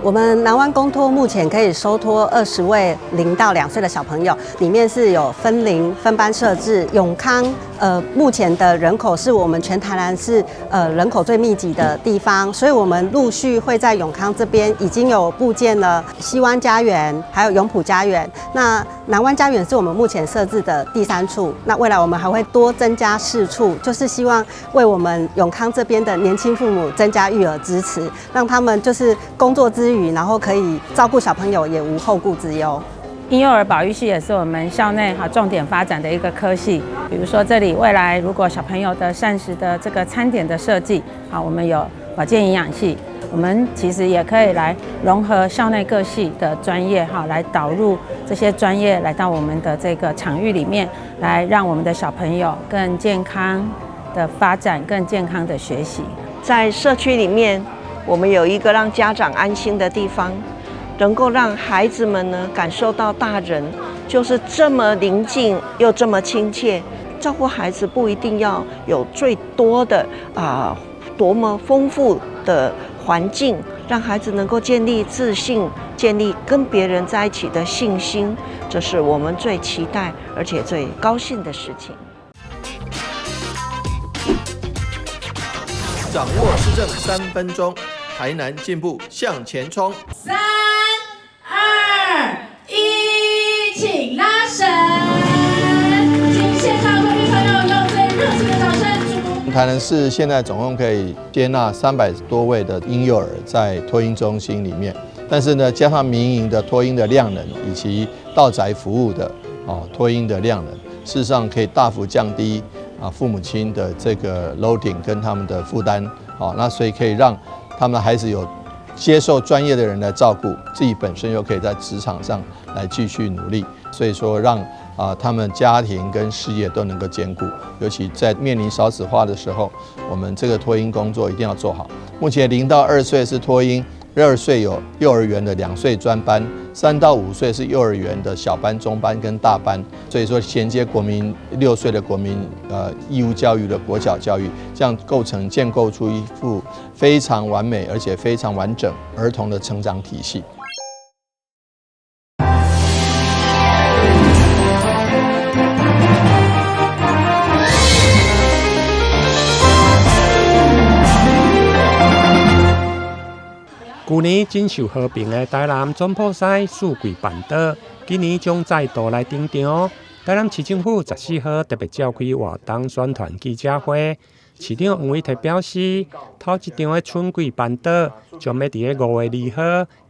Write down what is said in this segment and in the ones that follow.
我們南灣公托目前可以收托20位0到2歲的小朋友，裡面是有分齡分班設置。永康目前的人口是我們全台南市人口最密集的地方，所以我們陸續會在永康這邊已經有布建了西灣家園，還有永埔家園。那南灣家園是我們目前設置的第3處，那未來我們還會多增加4處，就是希望為我們永康這邊的年輕父母增加育兒支持，讓他們就是工作之餘，然後可以照顧小朋友，也無後顧之憂。嬰幼兒保育系也是我們校內重點發展的一個科系。比如說，這裡未來如果小朋友的膳食的这個餐點的設計，我們有保健營養系，我們其實也可以來融合校內各系的專業，來導入這些專業來到我們的這個場域裡面，來讓我們的小朋友更健康的發展，更健康的學習。在社區裡面，我們有一個讓家長安心的地方，能夠讓孩子們呢感受到大人就是這麼鄰近又這麼親切。照顧孩子不一定要有最多的多麼豐富的環境，讓孩子能夠建立自信，建立跟別人在一起的信心，這是我們最期待而且最高興的事情。掌握施政3分鐘，台南進步向前衝。3、2、1，請拉繩。請現場各位朋友用最熱情的掌聲。台南市現在總共可以接納300多位的嬰幼兒在托嬰中心裡面，但是呢，加上民營的托嬰的量能以及到宅服務的托嬰的量能，事實上可以大幅降低父母親的這個 loading 跟他們的負擔，那所以可以讓他們的孩子有接受專業的人來照顧，自己本身又可以在職場上來繼續努力，所以說讓他們家庭跟事業都能夠兼顧，尤其在面臨少子化的時候，我們這個托嬰工作一定要做好。目前0到2歲是托嬰，2歲有幼兒園的2歲專班，3到5歲是幼兒園的小班、中班跟大班，所以說銜接國民6歲的國民義務教育的國小教育，這樣建構出一副非常完美而且非常完整兒童的成長體系。去年真受好評的台南總鋪師四季辦桌，今年將再度來登場。台南市政府14號特別召開活動宣傳記者會，市長黃偉綽表示，頭一場的春季辦桌將要在5月2號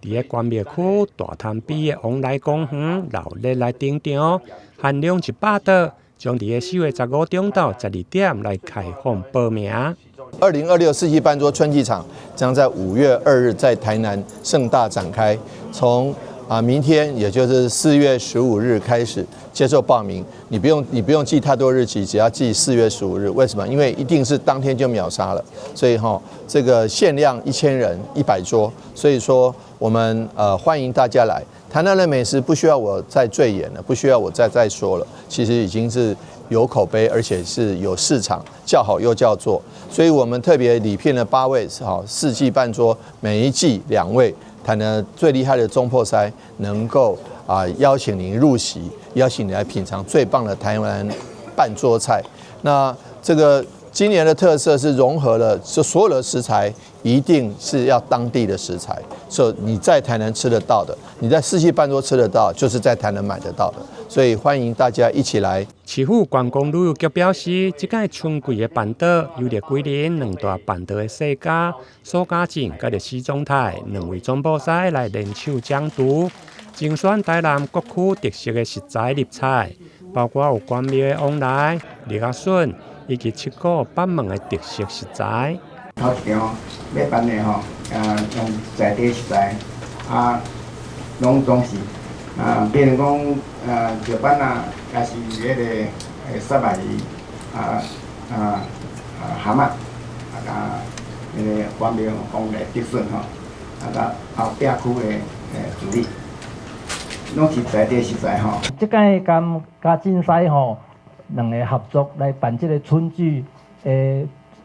在關廟區大潭邊的往來公園熱烈來登場，限量100桌，將在4月15中到12點來開放報名。2026世紀辦桌春季場將在5月2日在台南盛大展開，從明天也就是4月15日開始接受報名。你不用記太多日期，只要記4月15日。為什麼？因為一定是當天就秒殺了，所以這個限量1000人100桌，所以說我們歡迎大家來。台南的美食不需要我再贅言了，不需要我再說了，其實已經是有口碑，而且是有市場，叫好又叫座。所以我們特別禮聘了8位4季辦桌，每一季2位台南最厲害的總鋪師，能夠邀請您入席，邀請你來品嘗最棒的台灣辦桌菜。那這個今年的特色是融合了，就所有的食材一定是要當地的食材，所以你在台南吃得到的，你在4季辦桌吃得到，就是在台南買得到的。所以歡迎大家一起來。市府觀光旅遊局表示，這屆春季的辦桌有着幾年2大辦桌的世家蘇家進佮着施宗泰2位總鋪師來聯手講廚，精選台南各區特色的食材入菜，包括有關廟的往來、栗仔筍以及7股八門的特色食材。頭一場要辦的用在地食材，攏總是比如講石板也是迄個沙白魚，蛤蟆，迄個關廟講的竹筍後壁區的處理，攏是在地食材吼。這屆跟嘉進師2個合作來辦這個春季的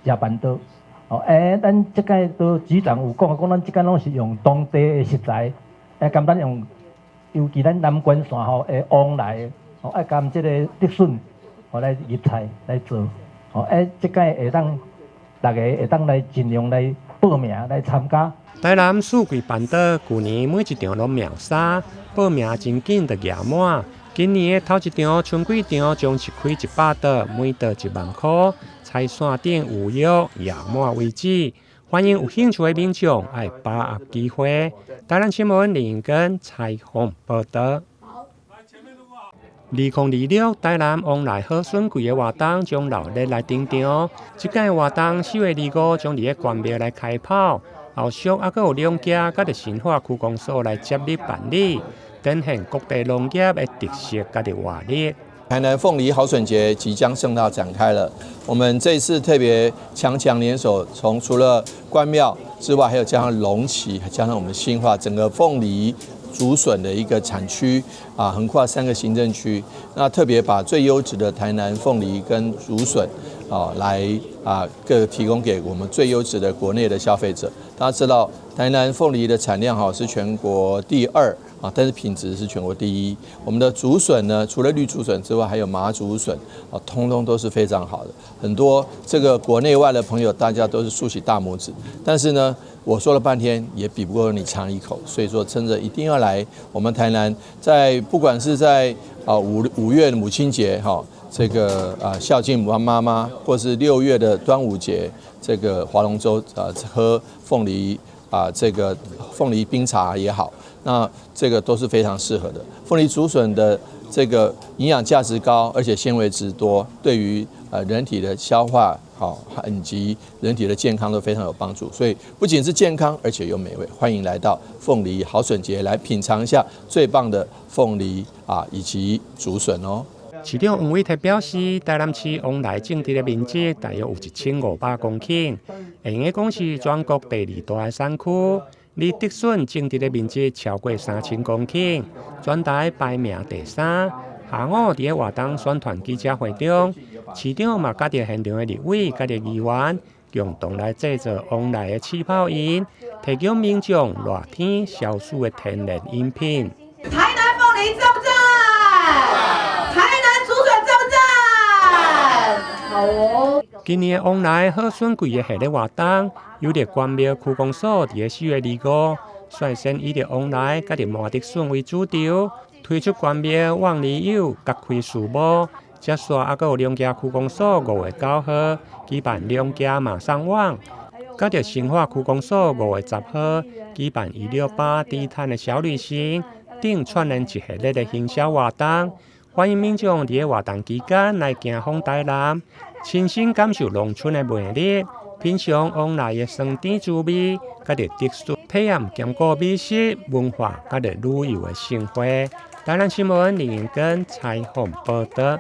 食辦桌，咱即屆都局長有講咱即屆攏是用當地的食材，甘咱用，尤其咱南關線往來，甘即個竹筍，來入菜來做，即屆會當大家會當來盡量來報名來參加。台南四季辦桌去年每一場攏秒殺，報名真緊就額滿。今年的頭一場春季場將是開100桌，每桌1萬塊，菜線頂有約額滿為止。歡迎有興趣的民眾愛把握機會。台南新聞林根採訪報道。2026台南往來好順季的活動將熱烈來登場。這屆活動4月25將在關廟來開跑，後續還有2家甲新化區公所來接力辦理，展現各地農業的特色甲活力。台南鳳梨好筍節即將盛大展開了，我們這一次特別強聯手，除了關廟之外，還有加上龍崎，加上我們新化整個鳳梨竹筍的一個產區啊，橫跨3個行政區，那特別把最優質的台南鳳梨跟竹筍各提供給我們最優質的國內的消費者。大家知道，台南鳳梨的產量是全國第2啊，但是品質是全國第1。我們的竹筍呢，除了綠竹筍之外，還有麻竹筍啊，通通都是非常好的。很多這個國內外的朋友，大家都是豎起大拇指。但是呢，我說了半天也比不過你嘗一口，所以說真的一定要來我們台南，不管是在5月的母親節哈，這個孝敬媽媽，或是6月的端午節，這個划龍舟喝鳳梨這個鳳梨冰茶也好，那這個都是非常適合的。鳳梨竹筍的這個營養價值高，而且纖維質多，對於人體的消化以及人體的健康都非常有幫助。所以不僅是健康，而且又美味。歡迎來到鳳梨好筍節，來品嘗一下最棒的鳳梨以及竹筍哦。市長黃偉特表示，台南市往來種植的面積大約有1500公頃，會用講是全國第2大的產區。而竹筍種植的面積超過3000公頃，全台排名第3。下午在活動宣傳記者會中，市長嘛甲到現場的立委、甲到議員，共同來製作往來的氣泡飲，提供民眾熱天消暑的天然飲品。台南鳳梨讚不讚？台南竹筍讚不讚？好哦。今年往來好筍季的系列活動，由在關廟區公所在4月25，率先以往來甲麻竹筍為主軸，推出關廟往里友各開樹屋，接續還有2家區公所5月9號舉辦2家馬上網，甲到新化區公所5月10號舉辦168低碳的小旅行，等串聯一系列的行銷活動。歡迎民眾在活動期間來走訪台南，親身感受農村的魅力，品嘗往來的酸甜滋味，甲到特殊體驗兼顧美食文化，甲到旅遊的生活。台南新聞林根採訪報道。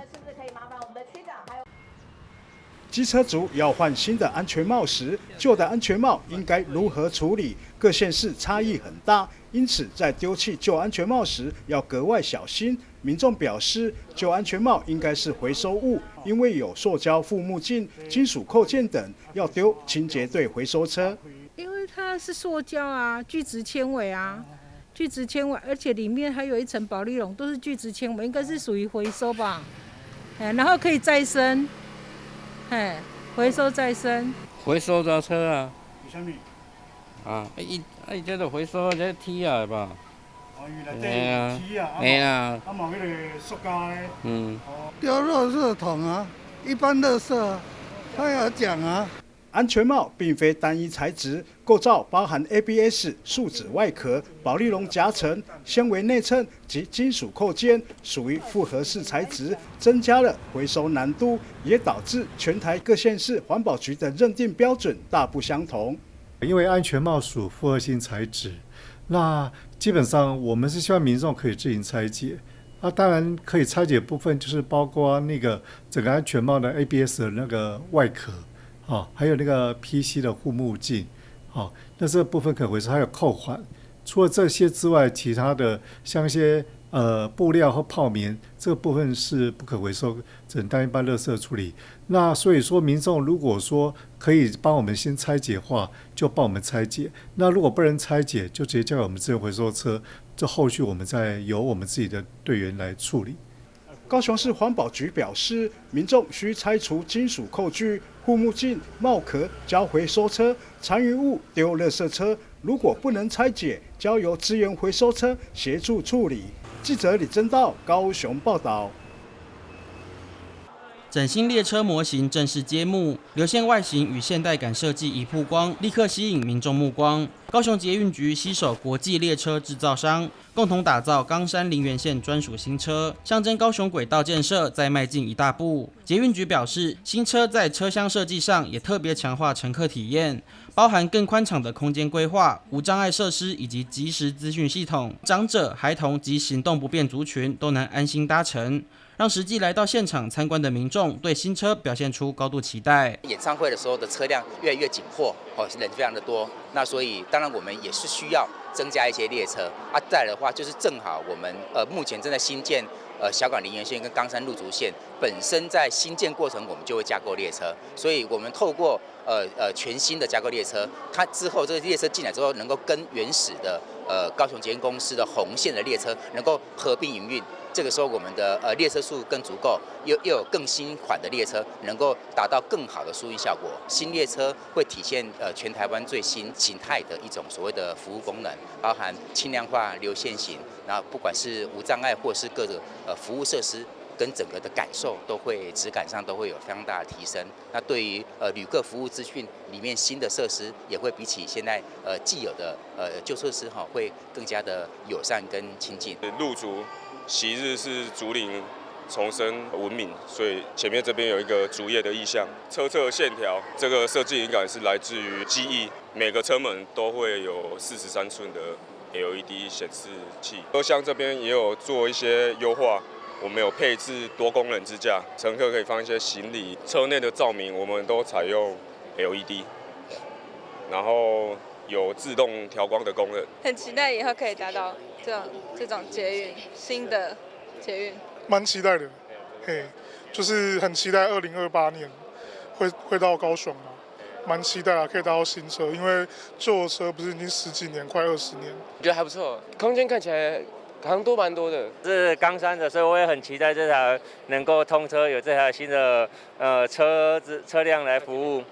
機車族要換新的安全帽時，舊的安全帽應該如何處理？各縣市差異很大，因此在丟棄舊安全帽時要格外小心。民眾表示，舊安全帽應該是回收物，因為有塑膠護目鏡、金屬扣件等，要丟清潔隊回收車。因為它是塑膠啊，聚酯纖維啊，聚酯纖維，而且裡面還有一層保麗龍，都是聚酯纖維，應該是屬於回收吧。然後可以再生，回收再生。回收的車啊？什麼？伊這個回收這梯啊吧。哎呀，它冇那個塑膠呢。丟垃圾桶啊，一般垃圾啊，他有講啊。安全帽並非單一材質，構造包含 ABS 樹脂外殼、保麗龍夾層、纖維內襯及金屬扣件，屬於複合式材質，增加了回收難度，也導致全台各縣市環保局的認定標準大不相同。因為安全帽屬複合性材質，那基本上我們是希望民眾可以自行拆解。當然可以拆解的部分就是包括那個整個安全帽的 ABS 的那個外殼。還有那個 PC 的護目鏡，那這個部分可回收，還有扣環。除了這些之外，其他的像一些布料和泡棉這個部分是不可回收，只能當一般垃圾處理。那所以說，民眾如果說可以幫我們先拆解的話，就幫我們拆解；那如果不能拆解，就直接交給我們資源回收車，這後續我們再由我們自己的隊員來處理。高雄市環保局表示，民眾需拆除金屬扣具、護目鏡、帽殼，交回收車；殘餘物丟垃圾車。如果不能拆解，交由資源回收車協助處理。記者李正道高雄報道。崭新列車模型正式揭幕，流線外形與現代感設計一曝光，立刻吸引民眾目光。高雄捷運局攜手國際列車製造商，共同打造岡山林園線專屬新車，象徵高雄軌道建設再邁進一大步。捷運局表示，新車在車廂設計上也特別強化乘客體驗，包含更寬敞的空間規劃、無障礙設施以及即時資訊系統，長者、孩童及行動不便族群都能安心搭乘。讓實際來到現場參觀的民眾對新車表現出高度期待。演唱會的時候的車輛越來越緊迫，人非常的多，那所以當然我們也是需要增加一些列車啊。再来的話就是正好我们目前正在新建小港林園線跟岡山路竹線，本身在新建過程我們就會加購列車，所以我們透過全新的加購列車，它之後這個列車進來之後，能夠跟原始的高雄捷運公司的紅線的列車能夠合併營運。這個時候，我們的列車數更足夠，又有更新款的列車，能夠達到更好的疏運效果。新列車會體現全台灣最新形態的一種所謂的服務功能，包含輕量化、流線型，然後不管是無障礙或是各個服務設施，跟整個的感受都會質感上都會有非常大的提升。那對於旅客服務資訊裡面新的設施，也會比起現在既有的舊設施會更加的友善跟親近。入竹昔日是竹林叢生聞名，所以前面這邊有一個竹葉的意象，車側線條這個設計靈感是來自於記憶，每個車門都會有43寸的 LED 顯示器。車廂這邊也有做一些優化，我們有配置多功能支架，乘客可以放一些行李。車內的照明我們都採用 LED， 然後有自動調光的功能。很期待以後可以達到這種捷運，新的捷運，蠻期待的，嘿，就是很期待2028年會到高雄嘛，蠻期待啊，可以搭到新車，因為舊的車不是已經10幾年，快20年，我覺得還不錯，空間看起來好像多蠻多的。是岡山的，所以我也很期待這台能夠通車，有這台新的車輛來服務。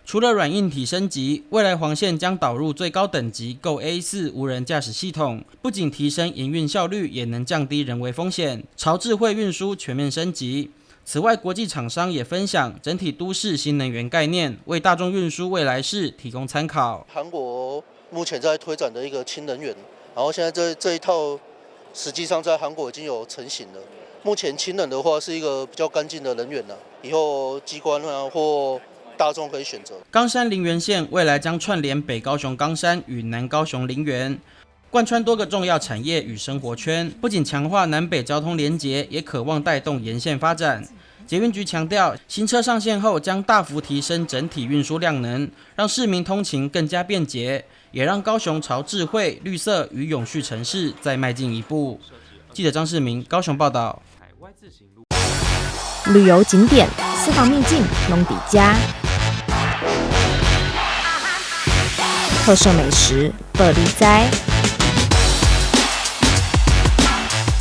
除了軟硬體升級，未來黃線將導入最高等級 Go A4 無人駕駛系統，不僅提升營運效率，也能降低人為風險，朝智慧運輸全面升級。此外，國際廠商也分享整體都市新能源概念，為大眾運輸未來式提供參考。韓國目前在推展的一個氫能源，然後現在這一套實際上在韓國已經有成型了。目前氫能的話是一個比較乾淨的能源，以後機關或大眾可以選擇。岡山林園線未來將串聯北高雄岡山與南高雄林園，貫穿多個重要產業與生活圈，不僅強化南北交通連結，也渴望帶動沿線發展。捷運局強調，新車上線後將大幅提升整體運輸量能，讓市民通勤更加便捷，也讓高雄朝智慧、綠色與永續城市再邁進一步。記者張世明高雄報道。旅遊景點、私房秘境攏底家，特色美食百里栽，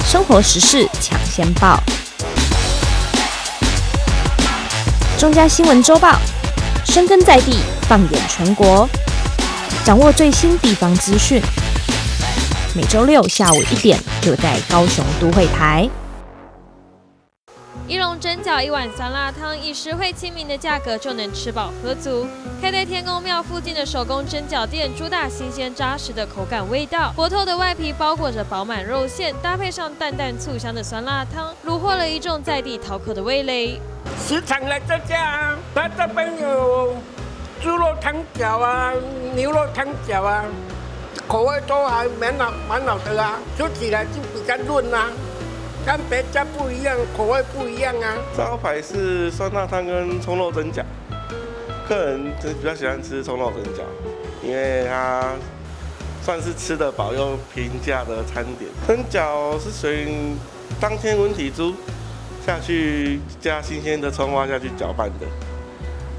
生活時事搶先報。中嘉新聞週報，深耕在地，放眼全國，掌握最新地方資訊。每週六下午1點，就在高雄都會台。一籠蒸餃1碗酸辣湯，以實惠親民的價格就能吃飽喝足。開在天公廟附近的手工蒸餃店，主打新鮮扎實的口感味道，薄透的外皮包裹着飽滿肉餡，搭配上淡淡醋香的酸辣湯，虜獲了一眾在地饕客的味蕾。時常來這家啊，它這邊有豬肉湯餃啊，牛肉湯餃啊，口味都還蠻好的啊，吃起來就比較潤啊。跟別家不一樣，口味不一樣啊。招牌是酸辣湯跟蔥肉蒸餃，客人就比較喜歡吃蔥肉蒸餃，因為它算是吃得飽又平價的餐點。蒸餃是屬於當天溫體豬下去加新鮮的蔥花下去攪拌的，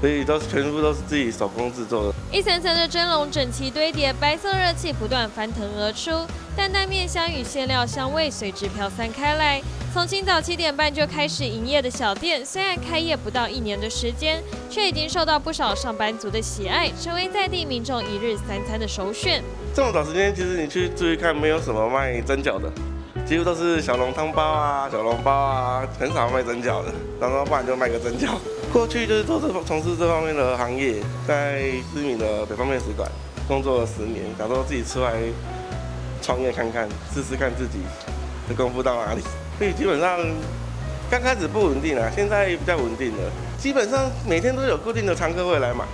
所以全部都是自己手工制作的。一層層的蒸籠整齊堆疊，白色熱氣不斷翻騰而出，淡淡麵香與餡料香味隨之飄散開來。從清早7點半就開始營業的小店，雖然開業不到1年的時間，卻已經受到不少上班族的喜愛，成為在地民眾一日3餐的首選。這麼早時間，其實你去注意看，沒有什麼賣蒸餃的，幾乎都是小籠湯包啊、小籠包啊，很少賣蒸餃的。然後不然就賣個蒸餃。過去就是都是從事這方面的行業，在知名的北方麵食館工作了10年，想說自己出來創業看看，試試看自己的功夫到哪裡。所以基本上剛開始不穩定啊，現在比較穩定了。基本上每天都有固定的常客會來買。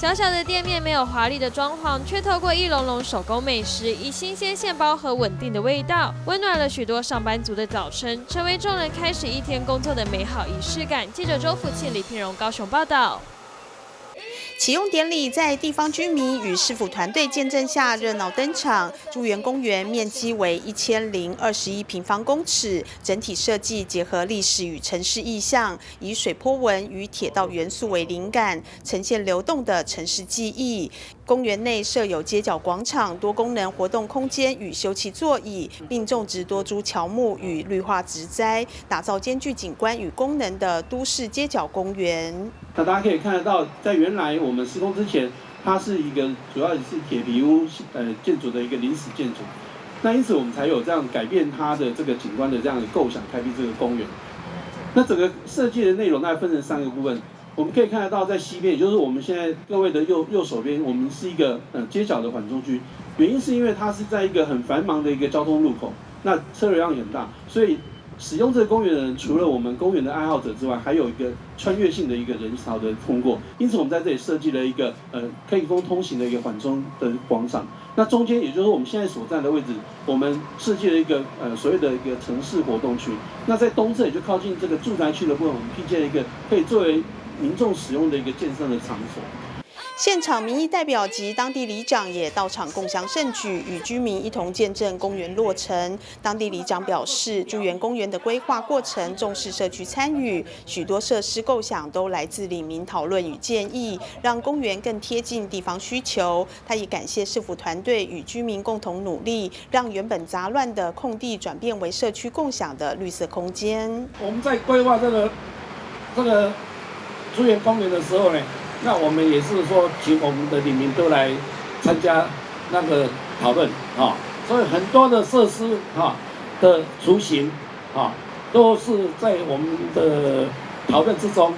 小小的店面沒有華麗的裝潢，卻透過一籠籠手工美食，以新鮮現包和穩定的味道，溫暖了許多上班族的早晨，成為眾人開始一天工作的美好儀式感。記者周福慶、李聘榮高雄報道。啟用典禮在地方居民與市府團隊見證下熱鬧登場。朱園公園面積為1021平方公尺，整體設計結合歷史與城市意象，以水波紋與鐵道元素為靈感，呈現流動的城市記憶。公園內設有街角廣場、多功能活動空間與休憩座椅，並種植多株喬木與綠化植栽，打造兼具景觀與功能的都市街角公園。那大家可以看得到，在原來我們施工之前，它是一個主要是鐵皮屋建築的一個臨時建築。那因此我們才有這樣改變它的這個景觀的這樣的構想，開闢這個公園。那整個設計的內容大概分成3個部分。我們可以看得到，在西邊，也就是我們現在各位的右手邊，我們是一個街角的緩衝區。原因是因為它是在一個很繁忙的一個交通路口，那車流量很大，所以使用這個公園的人，除了我們公園的愛好者之外，還有一個穿越性的一個人潮的通過。因此，我們在這裡設計了一個可以供通行的一個緩衝的廣場。那中間，也就是我們現在所站的位置，我們設計了一個所謂的一個城市活動區。那在東側，也就靠近這個住宅區的部分，我們闢建了一個可以作為民眾使用的一個健身的場所。現場民意代表及當地里長也到場共襄盛舉，與居民一同見證公園落成。當地里長表示，朱園公園的規劃過程重視社區參與，許多設施構想都來自里民討論與建議，讓公園更貼近地方需求。他也感謝市府團隊與居民共同努力，讓原本雜亂的空地轉變為社區共享的綠色空間。我們在規劃這個朱園公園的時候呢，那我們也是說，請我們的里民都來參加那個討論啊，所以很多的設施的雛形都是在我們的討論之中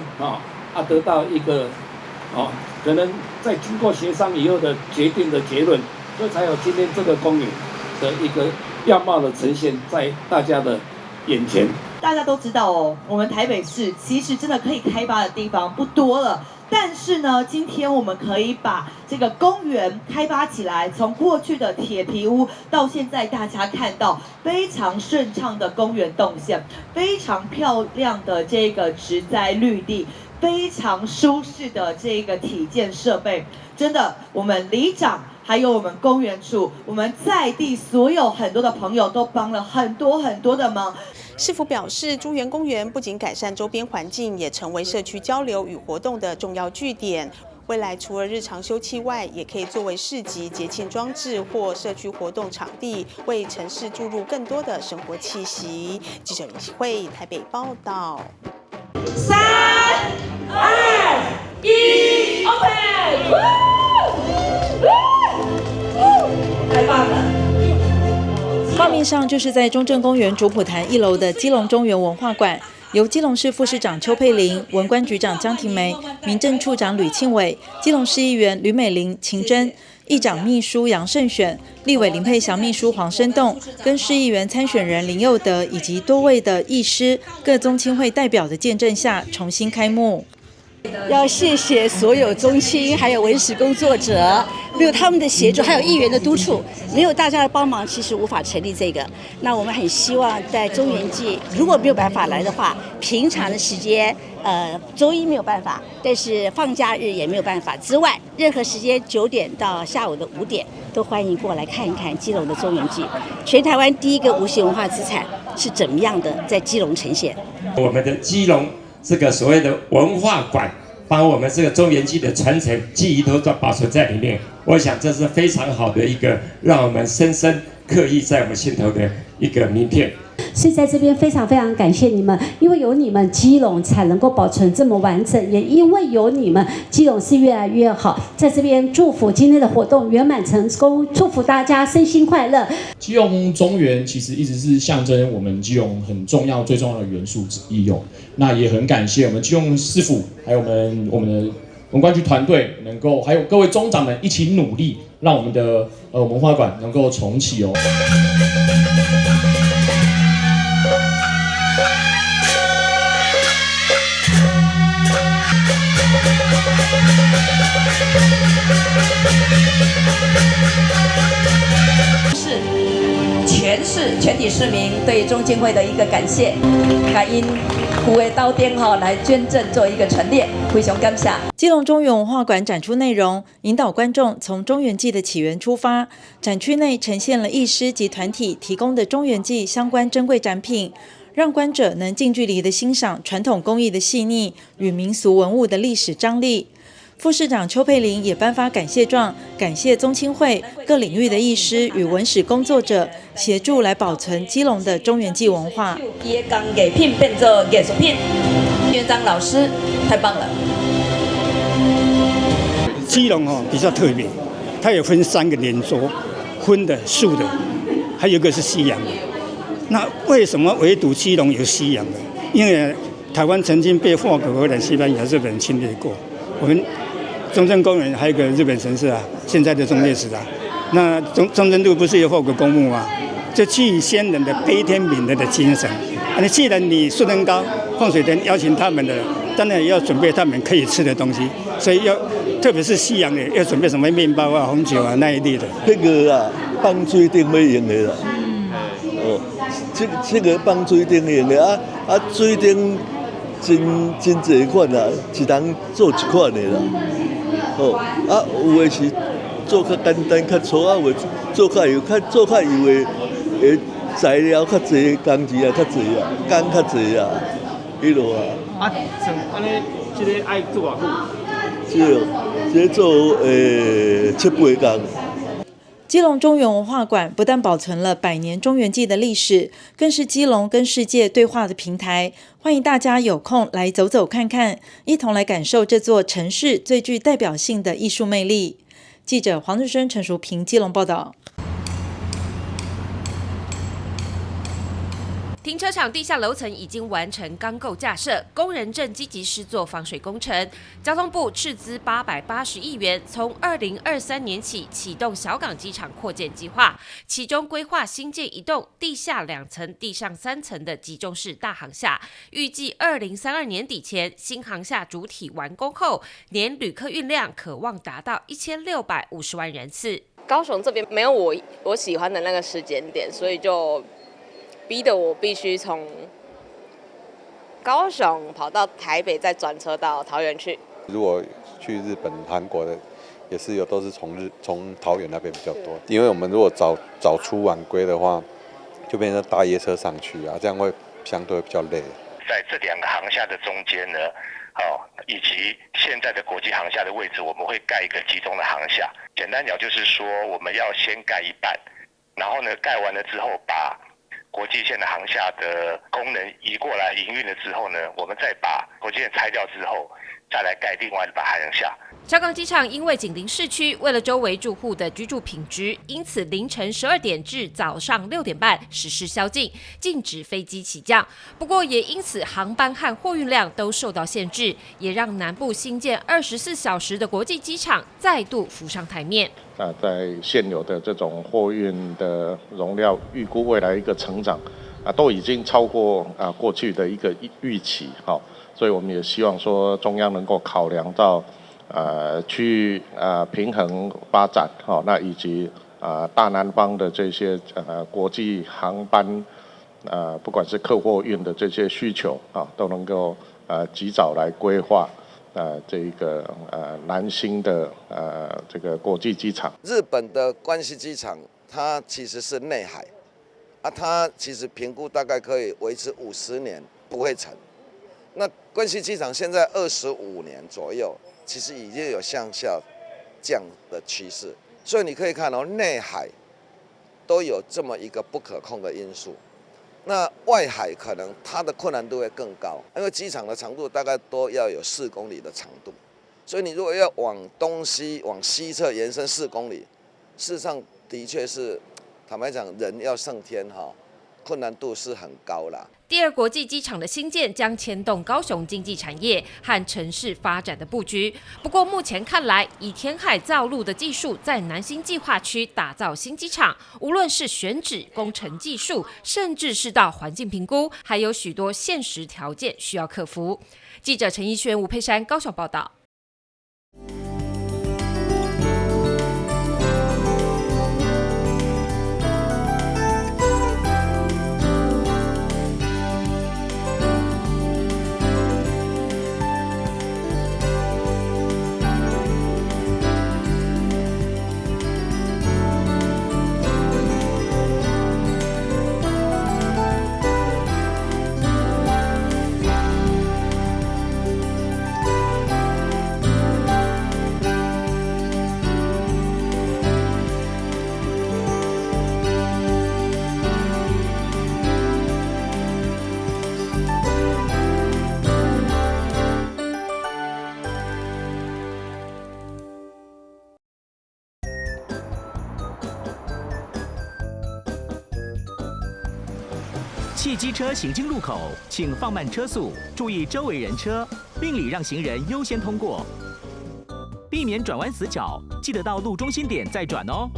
得到一個可能在經過協商以後的決定的結論，所以才有今天這個公園的一個樣貌的呈現在大家的眼前。大家都知道哦，我們台北市其實真的可以開發的地方不多了。但是呢，今天我們可以把這個公園開發起來，從過去的鐵皮屋到現在大家看到非常順暢的公園動線，非常漂亮的這個植栽綠地，非常舒適的這個體健設備，真的，我們里長還有我們公園處，我們在地所有很多的朋友都幫了很多的忙。市府表示，朱園公園不僅改善周邊環境，也成為社區交流與活動的重要據點。未來除了日常休憩外，也可以作為市集、節慶裝置或社區活動場地，為城市注入更多的生活氣息。記者林希慧台北報道。3、2、1 ，Open！ 太棒了！畫面上就是在中正公園主普壇1樓的基隆中原文化館，由基隆市副市長邱佩玲、文官局長江婷梅、民政處長呂慶偉、基隆市議員呂美玲、秦真、議長秘書楊勝選、立委林佩祥秘書黃生棟，跟市議員參選人林佑德以及多位的義師、各宗親會代表的見證下重新開幕。要謝謝所有中心還有文史工作者，沒有他們的協助，還有議員的督促，沒有大家的幫忙，其實無法成立這個。那我們很希望在中元祭，如果沒有辦法來的話，平常的時間，週一沒有辦法，但是放假日也沒有辦法之外，任何時間9點到下午的5點，都歡迎過來看一看基隆的中元祭。全台灣第一個無形文化資產是怎麼樣的在基隆呈現？我們的基隆這個所謂的文化館，把我們這個中元祭的傳承記憶都保存在裡面。我想這是非常好的一個讓我們深深刻意在我們心頭的一個名片。所以在這邊非常非常感謝你們，因為有你們基隆才能夠保存這麼完整，也因為有你們基隆是越來越好。在這邊祝福今天的活動圓滿成功，祝福大家身心快樂。基隆中元其實一直是象徵我們基隆很重要、最重要的元素之一哦。那也很感謝我們基隆市府，還有我們的文管局團隊，能夠還有各位中長們一起努力，讓我們的文化館能夠重啟哦。全體市民對中經會的一個感謝，感恩胡為刀丁來捐贈做一個陳列，非常感謝。基隆中元文化館展出內容，引導觀眾從中元祭的起源出發。展區內呈現了藝師及團體提供的中元祭相關珍貴展品，讓觀者能近距離的欣賞傳統工藝的細膩與民俗文物的歷史張力。副市長邱佩玲也頒發感謝狀，感謝宗親會各領域的藝師與文史工作者協助來保存基隆的中元祭文化。也將藝品變做藝術品，院長老師太棒了。基隆比較特別，它有分3個連桌，葷的、素的，還有一個是西洋的。那為什麼唯獨基隆有西洋的？因為台灣曾經被法國、荷蘭、西班牙、日本侵略過，我們中正公園還有一個日本神社啊，現在的忠烈祠啊。那中正路不是有法國公墓嗎？就基於先人的悲天憫人的精神。那既然你樹登高放水燈邀請他們的，當然也要準備他們可以吃的東西，所以要特別是西洋的要準備什麼麵包啊、紅酒啊那一類的。那個啊，放水燈要用的啦。這個放水燈用的啊，水燈真濟款啊，一人做一款的啦。有的是做較簡單、較粗啊，有做較有的材料較濟，工錢也較濟啊，工較濟啊，迄落啊。像安尼，這個愛做偌久？這個做7、8工。基隆中元文化館不但保存了100年中元祭的歷史，更是基隆跟世界對話的平台。歡迎大家有空來走走看看，一同來感受這座城市最具代表性的藝術魅力。記者黃日升、陳淑平，基隆報道。停車場地下樓層已經完成鋼構架設，工人正積極施作防水工程。交通部斥資880億元，從2023年起啟動小港機場擴建計劃，其中規劃新建一棟地下2層、地上3層的集中式大航廈，預計2032年底前新航廈主體完工後，年旅客運量可望達到1650萬人次。高雄這邊沒有我喜歡的那個時間點，所以就逼得我必須從高雄跑到台北，再轉車到桃園去。如果去日本、韓國的，也是有都是從桃園那邊比較多。因為我們如果早出晚歸的話，就變成搭夜車上去啊，這樣會相對比較累。在這2個航廈的中間呢，以及現在的國際航廈的位置，我們會蓋一個集中的航廈。簡單講就是說，我們要先蓋一半，然後呢，蓋完了之後把國際線的航廈的功能移過來營運了之後呢，我們再把國際線拆掉之後，再來蓋另外的航廈。小港機場因為緊鄰市區，為了周圍住戶的居住品質，因此凌晨12點至早上6點半實施宵禁，禁止飛機起降。不過也因此航班和貨運量都受到限制，也讓南部新建24小時的國際機場再度浮上台面。在現有的這種貨運的容量，預估未來一個成長都已經超過過去的一個預期，所以我們也希望說中央能夠考量到去平衡發展，那以及大南方的這些國際航班不管是客貨運的這些需求都能夠及早來規劃這個南新的這個國際機場。日本的關西機場它其實是內海。它其實評估大概可以維持50年不會沉。那關西機場現在25年左右，其實已經有向下降的趨勢。所以你可以看到內海都有這麼一個不可控的因素。那外海可能它的困難度會更高，因為機場的長度大概都要有4公里的長度。所以你如果要往東西往西側延伸4公里，事實上的確是。坦白講，人要上天困難度是很高啦。第二國際機場的興建將牽動高雄經濟產業和城市發展的布局。不過目前看來，以填海造陸的技術在南新計劃區打造新機場，無論是選址、工程技術，甚至是到環境評估，還有許多現實條件需要克服。記者陳奕瑄、吳佩珊高雄報道。汽機車行經路口，請放慢車速，注意周圍人車，並禮讓行人優先通過，避免轉彎死角，記得到路中心點再轉哦。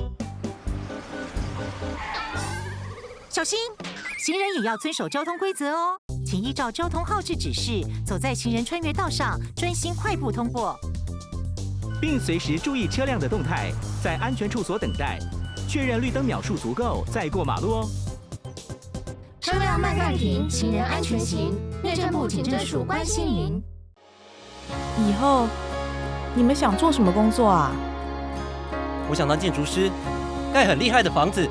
小心，行人也要遵守交通規則哦，請依照交通號誌指示，走在行人穿越道上，專心快步通過，並隨時注意車輛的動態，在安全處所等待，確認綠燈秒數足夠再過馬路哦。車輛慢暫停，行人安全行。內政部警政署關心您。以後你們想做什麼工作啊？我想當建築師，蓋很厲害的房子。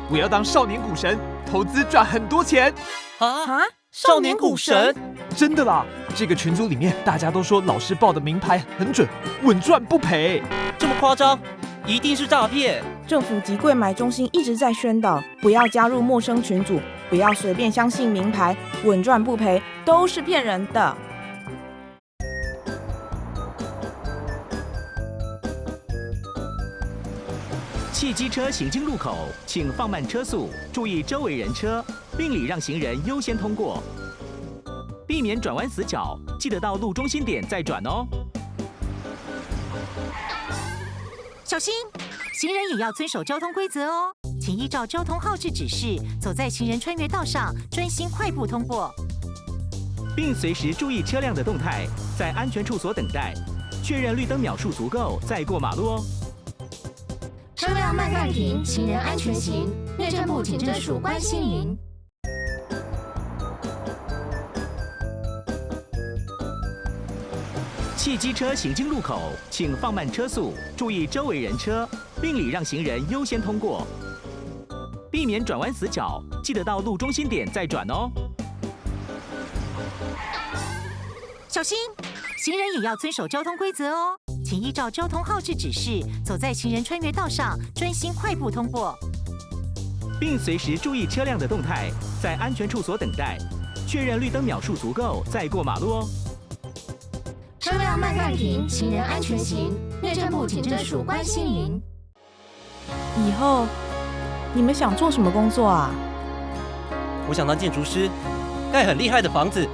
我要當少年股神，投資賺很多錢。啊？少年股神？真的啦！這個群組裡面大家都說老師報的名牌很準，穩賺不賠。這麼誇張？一定是詐騙！政府及櫃買中心一直在宣導，不要加入陌生群組，不要隨便相信名牌，穩賺不賠都是騙人的。汽機車行經路口，請放慢車速，注意周圍人車，並禮讓行人優先通過，避免轉彎死角，記得到路中心點再轉哦。小心，行人也要遵守交通規則哦，請依照交通號誌指示，走在行人穿越道上，專心快步通過，並隨時注意車輛的動態，在安全處所等待，確認綠燈秒數足夠再過馬路哦。車輛慢暫停，行人安全行。內政部警政署關心您。汽機車行經路口，請放慢車速，注意周圍人車，並禮讓行人優先通過，避免轉彎死角，記得到路中心點再轉哦。小心，行人也要遵守交通規則哦，請依照交通號誌指示，走在行人穿越道上，專心快步通過，並隨時注意車輛的動態，在安全處所等待，確認綠燈秒數足夠再過馬路哦。車輛慢暫停，行人安全行。內政部警政署關心您。以後你們想做什麼工作啊？我想當建築師，蓋很厲害的房子。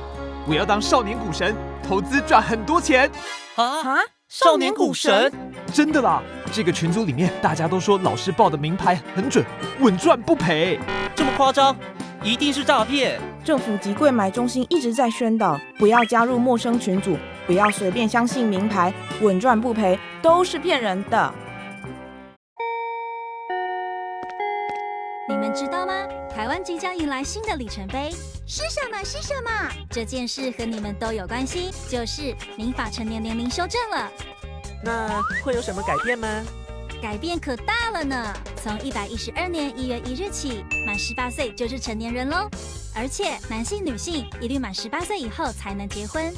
我要當少年股神，投資賺很多錢。啊？少年股神？真的啦！這個群組裡面大家都說老師報的名牌很準，穩賺不賠。這麼誇張？一定是詐騙。政府及櫃買中心一直在宣導，不要加入陌生群組，不要隨便相信名牌，穩賺不賠都是騙人的。你們知道嗎？台灣即將迎來新的里程碑，是什麼？是什麼？這件事和你們都有關係，就是民法成年年齡修正了。那會有什麼改變嗎？改變可大了呢！從112年1月1日起，滿18歲就是成年人嘍。而且男性、女性一律滿18歲以後才能結婚。